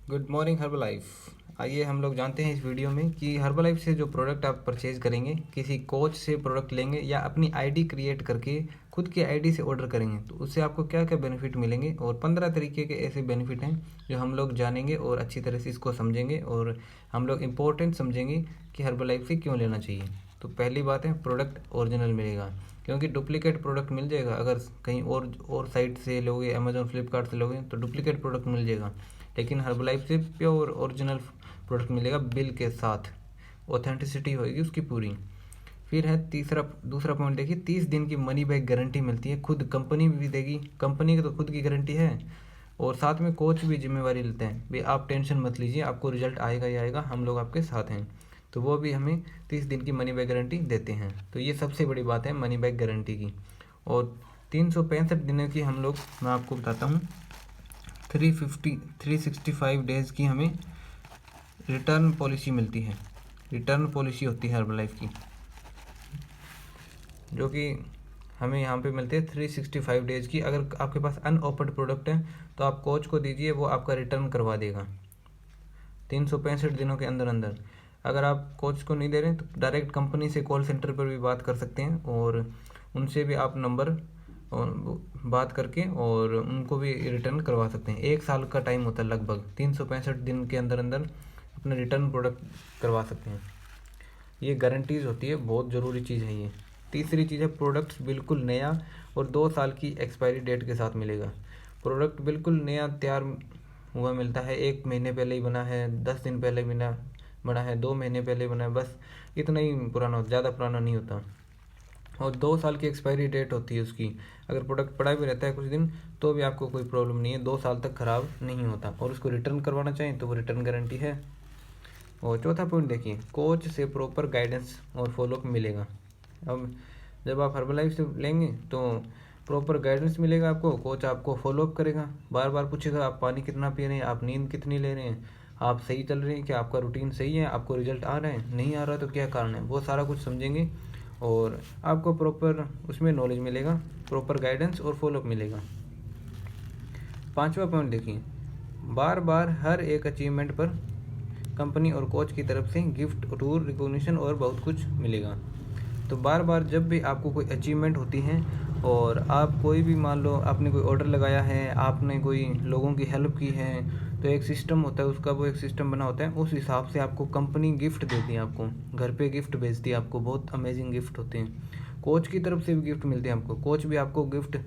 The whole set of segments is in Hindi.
Good morning Herbalife. आइए हम लोग जानते हैं इस वीडियो में कि हर्बलाइफ से जो प्रोडक्ट आप परचेज करेंगे, किसी कोच से प्रोडक्ट लेंगे या अपनी आईडी क्रिएट करके खुद की आईडी से ऑर्डर करेंगे तो उससे आपको क्या क्या बेनिफिट मिलेंगे। और 15 तरीके के ऐसे बेनिफिट हैं जो हम लोग जानेंगे और अच्छी तरह से इसको समझेंगे और हम लोग इम्पोर्टेंट समझेंगे कि हर्बलाइफ से क्यों लेना चाहिए। तो पहली बात है, प्रोडक्ट ओरिजिनल मिलेगा, क्योंकि डुप्लीकेट प्रोडक्ट मिल जाएगा। अगर कहीं और साइट से लोगे, अमेजोन फ्लिपकार्ट से लोगे तो डुप्लीकेट प्रोडक्ट मिल जाएगा, लेकिन हर्बलाइफ से प्योर ओरिजिनल प्रोडक्ट मिलेगा बिल के साथ, ऑथेंटिसिटी होगी उसकी पूरी। फिर है दूसरा पॉइंट देखिए, 30 दिन की मनी बैक गारंटी मिलती है, खुद कंपनी भी देगी, कंपनी की तो खुद की गारंटी है। और साथ में कोच भी जिम्मेवारी लेते हैं, भाई आप टेंशन मत लीजिए, आपको रिजल्ट आएगा ही आएगा, हम लोग आपके साथ हैं। तो वो भी हमें 30 दिन की मनी बैक गारंटी देते हैं। तो ये सबसे बड़ी बात है मनी बैक गारंटी की। और 365 दिनों की हम लोग, मैं आपको बताता हूँ, 365 डेज़ की हमें रिटर्न पॉलिसी मिलती है। रिटर्न पॉलिसी होती है हर्बलाइफ की, जो कि हमें यहाँ पे मिलते हैं 365 डेज़ की। अगर आपके पास अनओपन्ड प्रोडक्ट है तो आप कोच को दीजिए, वो आपका रिटर्न करवा देगा 365 दिनों के अंदर अंदर। अगर आप कोच को नहीं दे रहे तो डायरेक्ट कंपनी से कॉल सेंटर पर भी बात कर सकते हैं और उनसे भी आप नंबर और बात करके और उनको भी रिटर्न करवा सकते हैं। 1 साल का टाइम होता है, लगभग 365 दिन के अंदर अंदर अपना रिटर्न प्रोडक्ट करवा सकते हैं। ये गारंटीज होती है, बहुत ज़रूरी चीज़ है ये। तीसरी चीज़ है, प्रोडक्ट्स बिल्कुल नया और 2 साल की एक्सपायरी डेट के साथ मिलेगा। प्रोडक्ट बिल्कुल नया तैयार हुआ मिलता है, 1 महीने पहले ही बना है, 10 दिन पहले बना है, 2 महीने पहले बना है, बस इतना ही पुराना होता, ज़्यादा पुराना नहीं होता। और 2 साल की एक्सपायरी डेट होती है उसकी। अगर प्रोडक्ट पड़ा भी रहता है कुछ दिन तो भी आपको कोई प्रॉब्लम नहीं है, 2 साल तक ख़राब नहीं होता। और उसको रिटर्न करवाना चाहें तो वो रिटर्न गारंटी है। और चौथा पॉइंट देखिए, कोच से प्रॉपर गाइडेंस और फॉलोअप मिलेगा। अब जब आप हर्बलाइफ से लेंगे तो प्रॉपर गाइडेंस मिलेगा आपको, कोच आपको फॉलोअप करेगा, बार बार पूछेगा आप पानी कितना पी रहे हैं, आप नींद कितनी ले रहे हैं, आप सही चल रहे हैं, क्या आपका रूटीन सही है, आपको रिजल्ट आ रहा है, नहीं आ रहा तो क्या कारण है, वो सारा कुछ समझेंगे और आपको प्रॉपर उसमें नॉलेज मिलेगा, प्रॉपर गाइडेंस और फॉलोअप मिलेगा। पांचवा पॉइंट देखिए, बार बार हर एक अचीवमेंट पर कंपनी और कोच की तरफ से गिफ्ट, टूर, रिकॉग्निशन और बहुत कुछ मिलेगा। तो बार बार जब भी आपको कोई अचीवमेंट होती है और आप कोई भी, मान लो आपने कोई ऑर्डर लगाया है, आपने कोई लोगों की हेल्प की है, तो एक सिस्टम होता है उसका, वो एक सिस्टम बना होता है, उस हिसाब से आपको कंपनी गिफ्ट देती है, आपको घर पे गिफ्ट भेजती है, आपको बहुत अमेजिंग गिफ्ट होते हैं। कोच की तरफ से भी गिफ्ट मिलते हैं आपको, कोच भी आपको गिफ्ट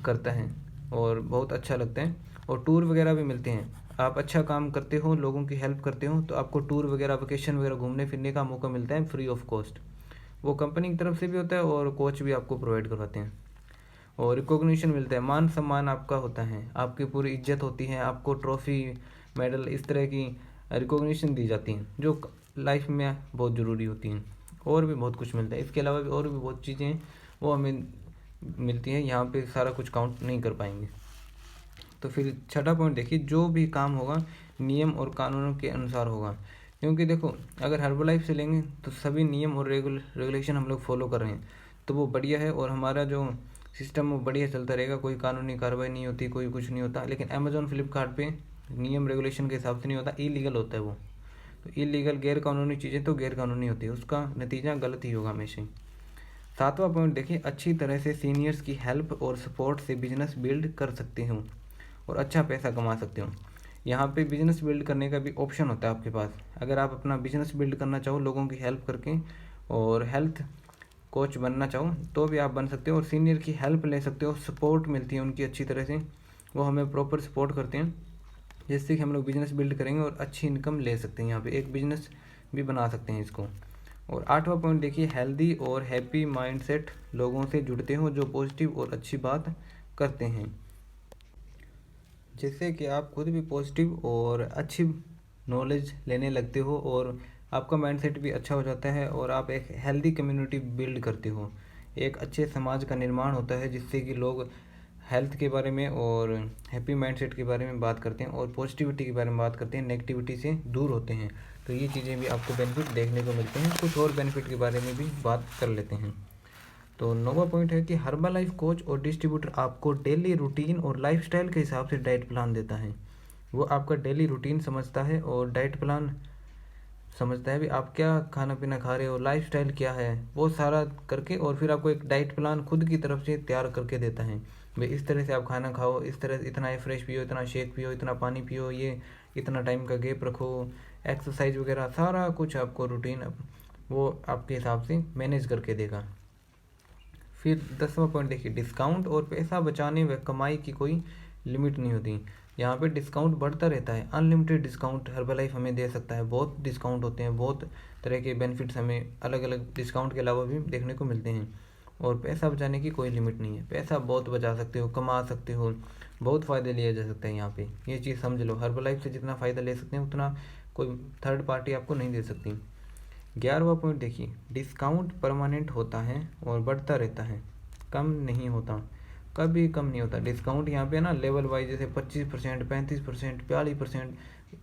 करता है और बहुत अच्छा लगता है। और टूर वगैरह भी मिलते हैं, आप अच्छा काम करते हो, लोगों की हेल्प करते हो तो आपको टूर वगैरह, वेकेशन वगैरह घूमने फिरने का मौका मिलता है फ्री ऑफ कॉस्ट। वो कंपनी की तरफ से भी होता है और कोच भी आपको प्रोवाइड करवाते हैं। और रिकॉग्निशन मिलता है, मान सम्मान आपका होता है, आपकी पूरी इज्जत होती है, आपको ट्रॉफी, मेडल, इस तरह की रिकॉग्निशन दी जाती हैं जो लाइफ में बहुत ज़रूरी होती हैं। और भी बहुत कुछ मिलता है, इसके अलावा भी और भी बहुत चीज़ें हैं वो हमें मिलती हैं, यहाँ पे सारा कुछ काउंट नहीं कर पाएंगे। तो फिर छठा पॉइंट देखिए, जो भी काम होगा नियम और कानूनों के अनुसार होगा। क्योंकि देखो, अगर हर्बलाइफ से लेंगे तो सभी नियम और रेगुलेशन हम लोग फॉलो कर रहे हैं तो वो बढ़िया है और हमारा जो सिस्टम वो बढ़िया चलता रहेगा, कोई कानूनी कार्रवाई नहीं होती, कोई कुछ नहीं होता। लेकिन अमेजोन फ्लिपकार्ट पे नियम रेगुलेशन के हिसाब से नहीं होता, इलीगल होता है वो। तो इलीगल, गैर कानूनी चीज़ें तो गैर कानूनी होती है, उसका नतीजा गलत ही होगा हमेशा ही। सातवां पॉइंट देखिए, अच्छी तरह से सीनियर्स की हेल्प और सपोर्ट से बिजनेस बिल्ड कर सकते हो और अच्छा पैसा कमा सकते हो। यहाँ पे बिजनेस बिल्ड करने का भी ऑप्शन होता है आपके पास। अगर आप अपना बिजनेस बिल्ड करना चाहो लोगों की हेल्प करके और हेल्थ कोच बनना चाहो तो भी आप बन सकते हो और सीनियर की हेल्प ले सकते हो, सपोर्ट मिलती है उनकी अच्छी तरह से, वो हमें प्रॉपर सपोर्ट करते हैं, जिससे कि हम लोग बिजनेस बिल्ड करेंगे और अच्छी इनकम ले सकते हैं, यहाँ पे एक बिजनेस भी बना सकते हैं इसको। और आठवां पॉइंट देखिए, हेल्दी और हैप्पी माइंडसेट, लोगों से जुड़ते हो जो पॉजिटिव और अच्छी बात करते हैं, जिससे कि आप खुद भी पॉजिटिव और अच्छी नॉलेज लेने लगते हो और आपका माइंडसेट भी अच्छा हो जाता है और आप एक हेल्दी कम्युनिटी बिल्ड करते हो। एक अच्छे समाज का निर्माण होता है जिससे कि लोग हेल्थ के बारे में और हैप्पी माइंडसेट के बारे में बात करते हैं और पॉजिटिविटी के बारे में बात करते हैं, नेगेटिविटी से दूर होते हैं। तो ये चीज़ें भी आपको बेनिफिट देखने को मिलते हैं। कुछ और बेनिफिट के बारे में भी बात कर लेते हैं। तो नौवां पॉइंट है कि हर्बलाइफ कोच और डिस्ट्रीब्यूटर आपको डेली रूटीन और लाइफस्टाइल के हिसाब से डाइट प्लान देता है। वो आपका डेली रूटीन समझता है और डाइट प्लान समझता है भी आप क्या खाना पीना खा रहे हो, लाइफस्टाइल क्या है, वो सारा करके और फिर आपको एक डाइट प्लान खुद की तरफ से तैयार करके देता है। भाई इस तरह से आप खाना खाओ, इस तरह इतना फ्रेश पियो, इतना शेक पियो, इतना पानी पियो, ये इतना टाइम का गैप रखो, एक्सरसाइज वगैरह सारा कुछ आपको रूटीन वो आपके हिसाब से मैनेज करके देगा। फिर 10वां पॉइंट देखिए, डिस्काउंट और पैसा बचाने व कमाई की कोई लिमिट नहीं होती। यहाँ पे डिस्काउंट बढ़ता रहता है, अनलिमिटेड डिस्काउंट हर्बलाइफ हमें दे सकता है। बहुत डिस्काउंट होते हैं, बहुत तरह के बेनिफिट्स हमें अलग अलग डिस्काउंट के अलावा भी देखने को मिलते हैं। और पैसा बचाने की कोई लिमिट नहीं है, पैसा बहुत बचा सकते हो, कमा सकते हो, बहुत फ़ायदे लिए जा सकते हैं यहाँ पे। ये चीज़ समझ लो, हर्बलाइफ से जितना फ़ायदा ले सकते हैं उतना कोई थर्ड पार्टी आपको नहीं दे सकती। 11वां पॉइंट देखिए, डिस्काउंट परमानेंट होता है और बढ़ता रहता है, कम नहीं होता, कभी कम नहीं होता। डिस्काउंट यहाँ पे ना लेवल वाइज, जैसे 25%, 35%, 42%,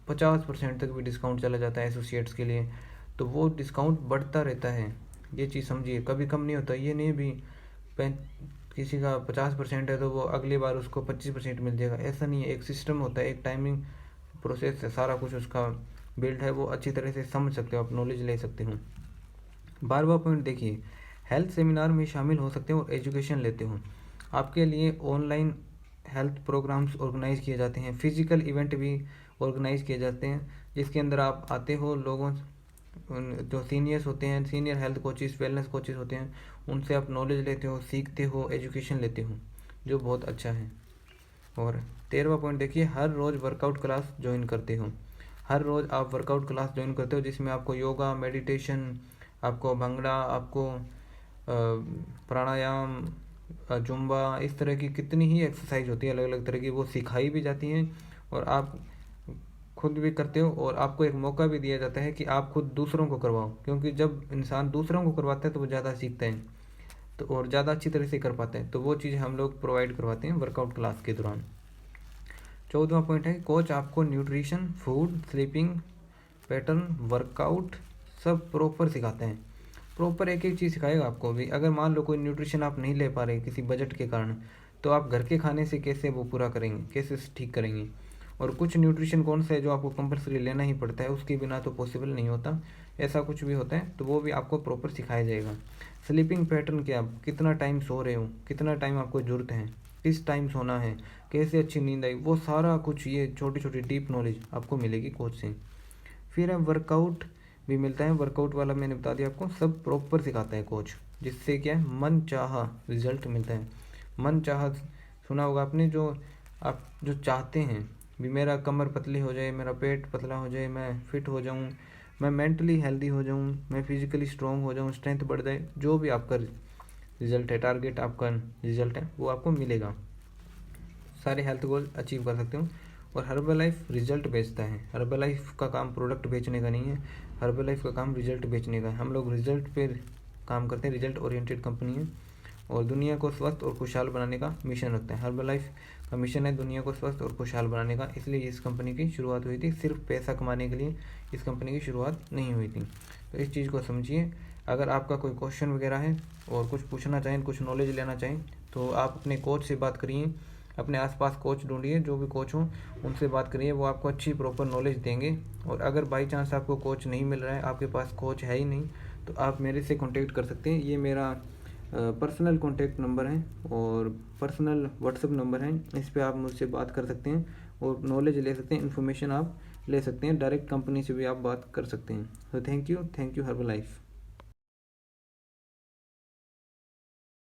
50% तक भी डिस्काउंट चला जाता है एसोसिएट्स के लिए। तो वो डिस्काउंट बढ़ता रहता है, ये चीज़ समझिए, कभी कम नहीं होता। ये नहीं भी किसी का 50% है तो वो अगली बार उसको 25% मिल जाएगा, ऐसा नहीं है। एक सिस्टम होता है, एक टाइमिंग प्रोसेस है, सारा कुछ उसका बिल्ड है, वो अच्छी तरह से समझ सकते हो आप, नॉलेज ले सकते हो। 12वां पॉइंट देखिए, हेल्थ सेमिनार में शामिल हो सकते हो और एजुकेशन लेते हो। आपके लिए ऑनलाइन हेल्थ प्रोग्राम्स ऑर्गेनाइज किए जाते हैं, फिजिकल इवेंट भी ऑर्गेनाइज किए जाते हैं, जिसके अंदर आप आते हो, लोगों जो सीनियर्स होते हैं, senior health coaches, wellness coaches होते हैं, उनसे आप नॉलेज लेते हो, सीखते हो, एजुकेशन लेते हो, जो बहुत अच्छा है। और 13वां पॉइंट देखिए, हर रोज़ वर्कआउट क्लास ज्वाइन करते हो। हर रोज़ आप वर्कआउट क्लास ज्वाइन करते हो, जिसमें आपको योगा, मेडिटेशन, आपको भंगड़ा, आपको प्राणायाम, जुम्बा, इस तरह की कितनी ही एक्सरसाइज होती है अलग अलग तरह की, वो सिखाई भी जाती हैं और आप खुद भी करते हो। और आपको एक मौका भी दिया जाता है कि आप खुद दूसरों को करवाओ, क्योंकि जब इंसान दूसरों को करवाता है तो वो ज़्यादा सीखता है, तो और ज़्यादा अच्छी तरह से कर पाते हैं। तो वो चीज़ हम लोग प्रोवाइड करवाते हैं वर्कआउट क्लास के दौरान। 14वां पॉइंट है, कोच आपको nutrition, food, sleeping pattern, workout सब प्रॉपर सिखाते हैं। प्रॉपर एक एक चीज़ सिखाएगा आपको भी। अगर मान लो कोई न्यूट्रिशन आप नहीं ले पा रहे किसी बजट के कारण, तो आप घर के खाने से कैसे वो पूरा करेंगे, कैसे ठीक करेंगे। और कुछ न्यूट्रिशन कौन सा है जो आपको कंपलसरी लेना ही पड़ता है, उसके बिना तो पॉसिबल नहीं होता, ऐसा कुछ भी होता है, तो वो भी आपको प्रॉपर सिखाया जाएगा। स्लीपिंग पैटर्न क्या, कितना टाइम सो रहे हो, कितना टाइम आपको ज़रूरत है, किस टाइम सोना है, कैसे अच्छी नींद आई, वो सारा कुछ ये छोटी छोटी डीप नॉलेज आपको मिलेगी कोच से। फिर है वर्कआउट भी मिलता है, वर्कआउट वाला मैंने बता दिया आपको, सब प्रॉपर सिखाता है कोच, जिससे क्या है, मन चाहा रिजल्ट मिलता है। मन चाहा सुना होगा आपने, जो आप जो चाहते हैं भी, मेरा कमर पतली हो जाए, मेरा पेट पतला हो जाए, मैं फिट हो जाऊं, मैं मेंटली हेल्दी हो जाऊं, मैं फिजिकली स्ट्रॉन्ग हो जाऊं, स्ट्रेंथ बढ़ जाए, जो भी आपका रिजल्ट है, टारगेट आपका रिजल्ट है, वो आपको मिलेगा। सारे हेल्थ गोल अचीव कर सकते हो। और हर्बलाइफ रिजल्ट बेचता है, हर्बलाइफ का काम प्रोडक्ट बेचने का नहीं है, हर्बलाइफ का काम रिजल्ट बेचने का है। हम लोग रिजल्ट पे काम करते हैं, रिजल्ट ओरिएंटेड कंपनी है, और दुनिया को स्वस्थ और खुशहाल बनाने का मिशन रखते हैं। हर्बलाइफ का मिशन है दुनिया को स्वस्थ और खुशहाल बनाने का, इसलिए इस कंपनी की शुरुआत हुई थी। सिर्फ पैसा कमाने के लिए इस कंपनी की शुरुआत नहीं हुई थी, तो इस चीज़ को समझिए। अगर आपका कोई क्वेश्चन वगैरह है और कुछ पूछना चाहें, कुछ नॉलेज लेना चाहें, तो आप अपने कोच से बात करिए, अपने आसपास कोच ढूंढिए, जो भी कोच हो उनसे बात करिए, वो आपको अच्छी प्रॉपर नॉलेज देंगे। और अगर बाई चांस आपको कोच नहीं मिल रहा है, आपके पास कोच है ही नहीं, तो आप मेरे से कांटेक्ट कर सकते हैं। ये मेरा पर्सनल कॉन्टैक्ट नंबर है और पर्सनल व्हाट्सएप नंबर है, इस पर आप मुझसे बात कर सकते हैं और नॉलेज ले सकते हैं, इन्फॉर्मेशन आप ले सकते हैं। डायरेक्ट कंपनी से भी आप बात कर सकते हैं। तो थैंक यू हर्बलाइफ।